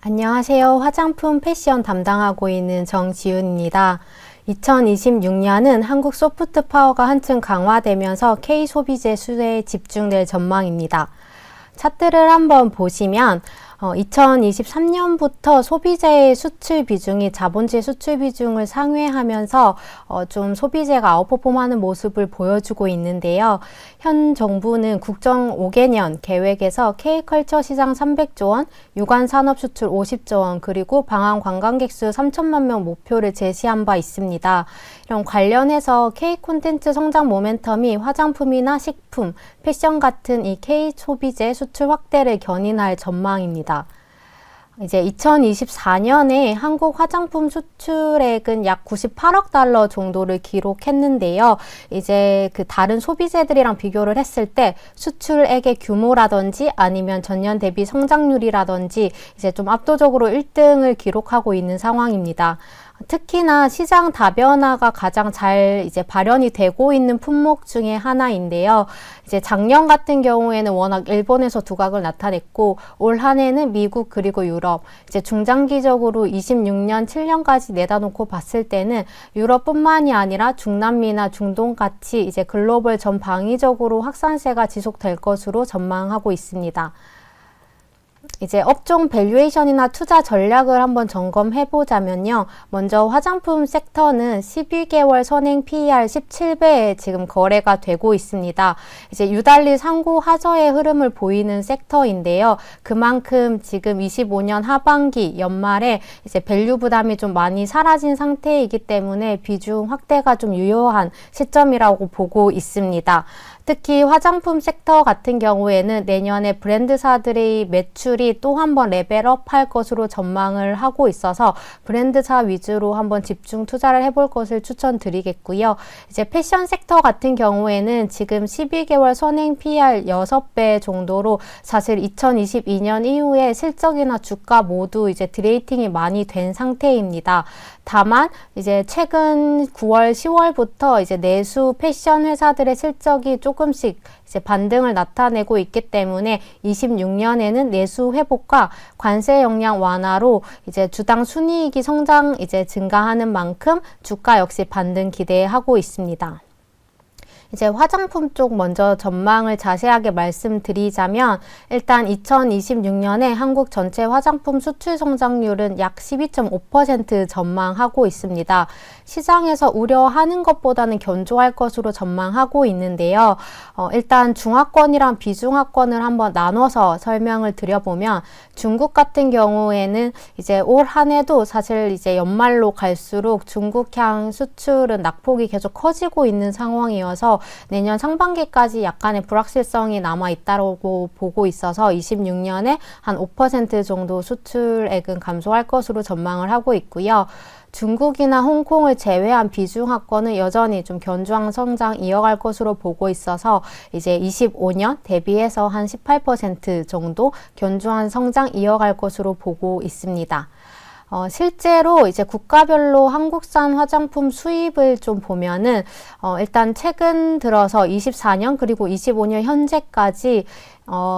안녕하세요. 화장품 패션 담당하고 있는 정지윤입니다. 2026년은 한국 소프트 파워가 한층 강화되면서 K-소비재 수혜에 집중될 전망입니다. 차트를 한번 보시면 2023년부터 소비재의 수출 비중이 자본재 수출 비중을 상회하면서 좀 소비재가 아웃퍼폼하는 모습을 보여주고 있는데요. 현 정부는 국정 5개년 계획에서 K컬처 시장 300조 원, 유관 산업 수출 50조 원, 그리고 방한 관광객 수 3천만 명 목표를 제시한 바 있습니다. 이런 관련해서 K 콘텐츠 성장 모멘텀이 화장품이나 식품, 패션 같은 이 K 소비재 수출 확대를 견인할 전망입니다. 이제 2024년에 한국 화장품 수출액은 약 98억 달러 정도를 기록했는데요. 이제 그 다른 소비재들이랑 비교를 했을 때 수출액의 규모라든지 아니면 전년 대비 성장률이라든지 이제 좀 압도적으로 1등을 기록하고 있는 상황입니다. 특히나 시장 다변화가 가장 잘 이제 발현이 되고 있는 품목 중에 하나인데요. 이제 작년 같은 경우에는 워낙 일본에서 두각을 나타냈고 올 한 해는 미국 그리고 유럽, 이제 중장기적으로 26년, 7년까지 내다놓고 봤을 때는 유럽뿐만이 아니라 중남미나 중동 같이 이제 글로벌 전방위적으로 확산세가 지속될 것으로 전망하고 있습니다. 이제 업종 밸류에이션이나 투자 전략을 한번 점검해 보자면요. 먼저 화장품 섹터는 12개월 선행 PER 17배에 지금 거래가 되고 있습니다. 이제 유달리 상고 하저의 흐름을 보이는 섹터인데요. 그만큼 지금 25년 하반기 연말에 이제 밸류 부담이 좀 많이 사라진 상태이기 때문에 비중 확대가 좀 유효한 시점이라고 보고 있습니다. 특히 화장품 섹터 같은 경우에는 내년에 브랜드사들의 매출이 또 한 번 레벨업 할 것으로 전망을 하고 있어서 브랜드사 위주로 한번 집중 투자를 해볼 것을 추천드리겠고요. 이제 패션 섹터 같은 경우에는 지금 12개월 선행 PER 6배 정도로 사실 2022년 이후에 실적이나 주가 모두 이제 디레이팅이 많이 된 상태입니다. 다만 이제 최근 9월, 10월부터 이제 내수 패션 회사들의 실적이 조금씩 이제 반등을 나타내고 있기 때문에 26년에는 내수 회복과 관세 영향 완화로 이제 주당 순이익이 성장 이제 증가하는 만큼 주가 역시 반등 기대하고 있습니다. 이제 화장품 쪽 먼저 전망을 자세하게 말씀드리자면 일단 2026년에 한국 전체 화장품 수출 성장률은 약 12.5% 전망하고 있습니다. 시장에서 우려하는 것보다는 견조할 것으로 전망하고 있는데요. 일단 중하권이랑 비중하권을 한번 나눠서 설명을 드려보면 중국 같은 경우에는 이제 올 한 해도 사실 이제 연말로 갈수록 중국향 수출은 낙폭이 계속 커지고 있는 상황이어서 내년 상반기까지 약간의 불확실성이 남아있다고 보고 있어서 26년에 한 5% 정도 수출액은 감소할 것으로 전망을 하고 있고요. 중국이나 홍콩을 제외한 비중하권은 여전히 좀 견조한 성장 이어갈 것으로 보고 있어서 이제 25년 대비해서 한 18% 정도 견조한 성장 이어갈 것으로 보고 있습니다. 실제로 이제 국가별로 한국산 화장품 수입을 좀 보면은 일단 최근 들어서 24년 그리고 25년 현재까지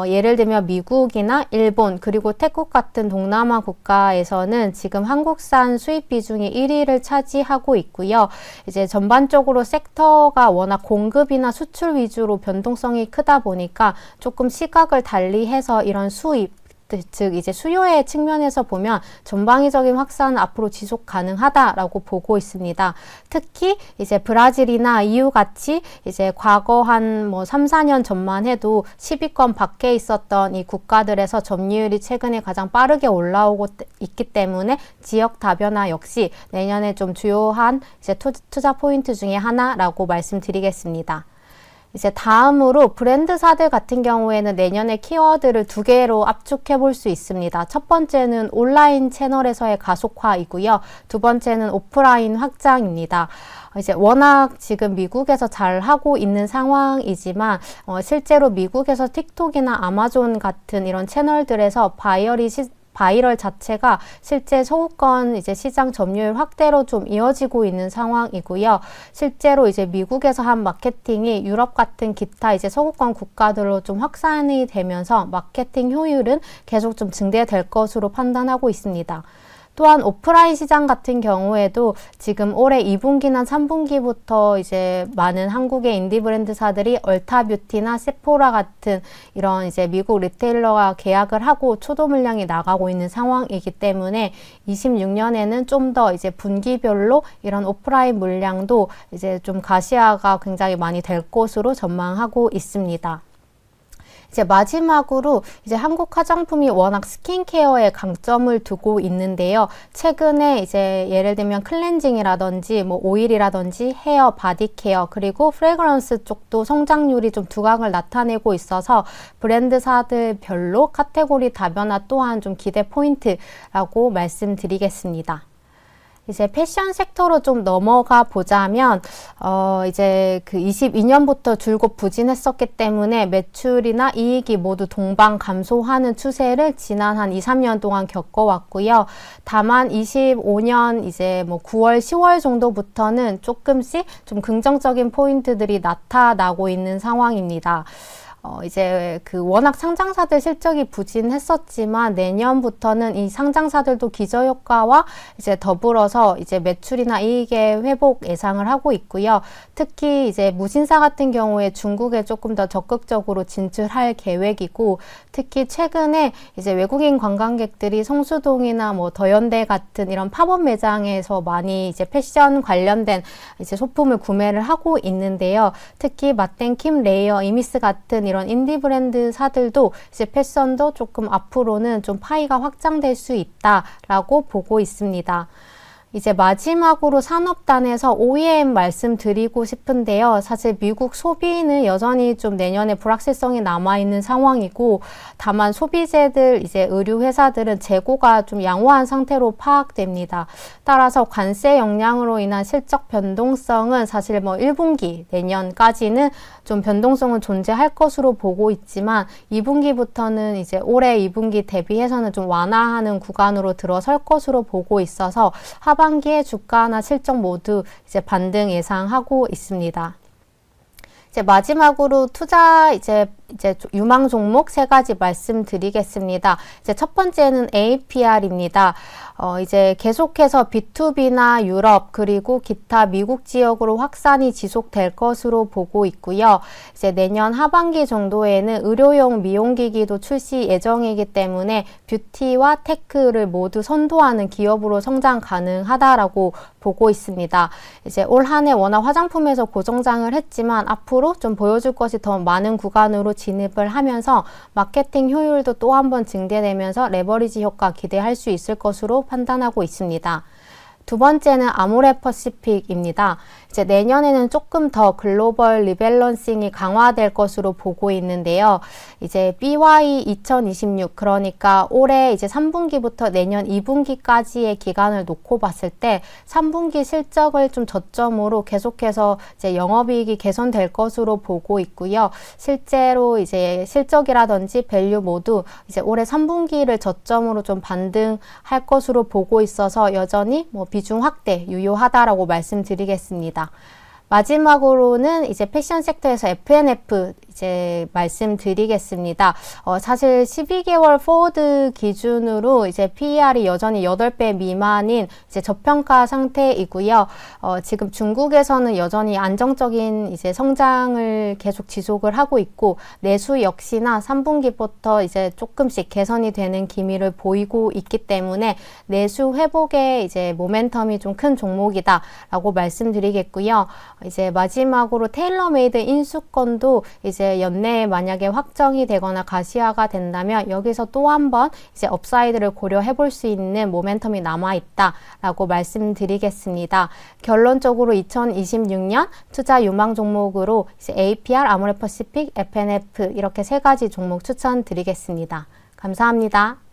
예를 들면 미국이나 일본 그리고 태국 같은 동남아 국가에서는 지금 한국산 수입 비중이 1위를 차지하고 있고요. 이제 전반적으로 섹터가 워낙 공급이나 수출 위주로 변동성이 크다 보니까 조금 시각을 달리해서 이런 수입 즉 이제 수요의 측면에서 보면 전방위적인 확산은 앞으로 지속 가능하다라고 보고 있습니다. 특히 이제 브라질이나 EU 같이 이제 과거 한 3, 4년 전만 해도 10위권 밖에 있었던 이 국가들에서 점유율이 최근에 가장 빠르게 올라오고 있기 때문에 지역 다변화 역시 내년에 좀 주요한 이제 투자 포인트 중에 하나라고 말씀드리겠습니다. 이제 다음으로 브랜드사들 같은 경우에는 내년에 키워드를 2개로 압축해 볼 수 있습니다. 첫 번째는 온라인 채널에서의 가속화이고요. 두 번째는 오프라인 확장입니다. 이제 워낙 지금 미국에서 잘 하고 있는 상황이지만 실제로 미국에서 틱톡이나 아마존 같은 이런 채널들에서 바이럴 자체가 실제 서구권 이제 시장 점유율 확대로 좀 이어지고 있는 상황이고요. 실제로 이제 미국에서 한 마케팅이 유럽 같은 기타 이제 서구권 국가들로 좀 확산이 되면서 마케팅 효율은 계속 좀 증대될 것으로 판단하고 있습니다. 또한 오프라인 시장 같은 경우에도 지금 올해 2분기나 3분기부터 이제 많은 한국의 인디 브랜드사들이 얼타뷰티나 세포라 같은 이런 이제 미국 리테일러와 계약을 하고 초도 물량이 나가고 있는 상황이기 때문에 26년에는 좀 더 이제 분기별로 이런 오프라인 물량도 이제 좀 가시화가 굉장히 많이 될 것으로 전망하고 있습니다. 이제 마지막으로 이제 한국 화장품이 워낙 스킨케어에 강점을 두고 있는데요. 최근에 이제 예를 들면 클렌징이라든지 뭐 오일이라든지 헤어, 바디케어 그리고 프레그런스 쪽도 성장률이 좀 두각을 나타내고 있어서 브랜드사들별로 카테고리 다변화 또한 좀 기대 포인트라고 말씀드리겠습니다. 이제 패션 섹터로 좀 넘어가 보자면 이제 그 22년부터 줄곧 부진했었기 때문에 매출이나 이익이 모두 동반 감소하는 추세를 지난 한 2, 3년 동안 겪어왔고요. 다만 25년 이제 뭐 9월, 10월 정도부터는 조금씩 좀 긍정적인 포인트들이 나타나고 있는 상황입니다. 이제 그 워낙 상장사들 실적이 부진했었지만 내년부터는 이 상장사들도 기저효과와 이제 더불어서 이제 매출이나 이익의 회복 예상을 하고 있고요. 특히 이제 무신사 같은 경우에 중국에 조금 더 적극적으로 진출할 계획이고, 특히 최근에 이제 외국인 관광객들이 성수동이나 뭐 더현대 같은 이런 팝업 매장에서 많이 이제 패션 관련된 이제 소품을 구매를 하고 있는데요. 특히 마땡킴, 레이어, 이미스 같은 이런 인디 브랜드 사들도 이제 패션도 조금 앞으로는 좀 파이가 확장될 수 있다라고 보고 있습니다. 이제 마지막으로 산업단에서 OEM 말씀드리고 싶은데요. 사실 미국 소비는 여전히 좀 내년에 불확실성이 남아있는 상황이고, 다만 소비재들, 이제 의류회사들은 재고가 좀 양호한 상태로 파악됩니다. 따라서 관세 영향으로 인한 실적 변동성은 사실 뭐 1분기 내년까지는 좀 변동성은 존재할 것으로 보고 있지만 2분기부터는 이제 올해 2분기 대비해서는 좀 완화하는 구간으로 들어설 것으로 보고 있어서 하반기에 주가나 실적 모두 이제 반등 예상하고 있습니다. 이제 마지막으로 투자 이제 유망 종목 3가지 말씀드리겠습니다. 이제 첫 번째는 APR입니다. 이제 계속해서 B2B나 유럽 그리고 기타 미국 지역으로 확산이 지속될 것으로 보고 있고요. 이제 내년 하반기 정도에는 의료용 미용기기도 출시 예정이기 때문에 뷰티와 테크를 모두 선도하는 기업으로 성장 가능하다라고 보고 있습니다. 이제 올 한 해 워낙 화장품에서 고성장을 했지만 앞으로 좀 보여줄 것이 더 많은 구간으로 진입을 하면서 마케팅 효율도 또 한 번 증대되면서 레버리지 효과 기대할 수 있을 것으로 판단하고 있습니다. 두 번째는 아모레퍼시픽입니다. 이제 내년에는 조금 더 글로벌 리밸런싱이 강화될 것으로 보고 있는데요. 이제 BY 2026, 그러니까 올해 이제 3분기부터 내년 2분기까지의 기간을 놓고 봤을 때 3분기 실적을 좀 저점으로 계속해서 이제 영업이익이 개선될 것으로 보고 있고요. 실제로 이제 실적이라든지 밸류 모두 이제 올해 3분기를 저점으로 좀 반등할 것으로 보고 있어서 여전히 뭐 비중 확대 유효하다라고 말씀드리겠습니다. 마지막으로는 이제 패션 섹터에서 F&F 이제 말씀드리겠습니다. 사실 12개월 포워드 기준으로 이제 PER이 여전히 8배 미만인 이제 저평가 상태이고요. 지금 중국에서는 여전히 안정적인 이제 성장을 계속 지속을 하고 있고, 내수 역시나 3분기부터 이제 조금씩 개선이 되는 기미를 보이고 있기 때문에 내수 회복의 이제 모멘텀이 좀 큰 종목이다라고 말씀드리겠고요. 이제 마지막으로 테일러메이드 인수권도 이제 연내에 만약에 확정이 되거나 가시화가 된다면 여기서 또 한 번 이제 업사이드를 고려해 볼 수 있는 모멘텀이 남아 있다라고 말씀드리겠습니다. 결론적으로 2026년 투자 유망 종목으로 이제 APR, 아모레퍼시픽, F&F 이렇게 3가지 종목 추천드리겠습니다. 감사합니다.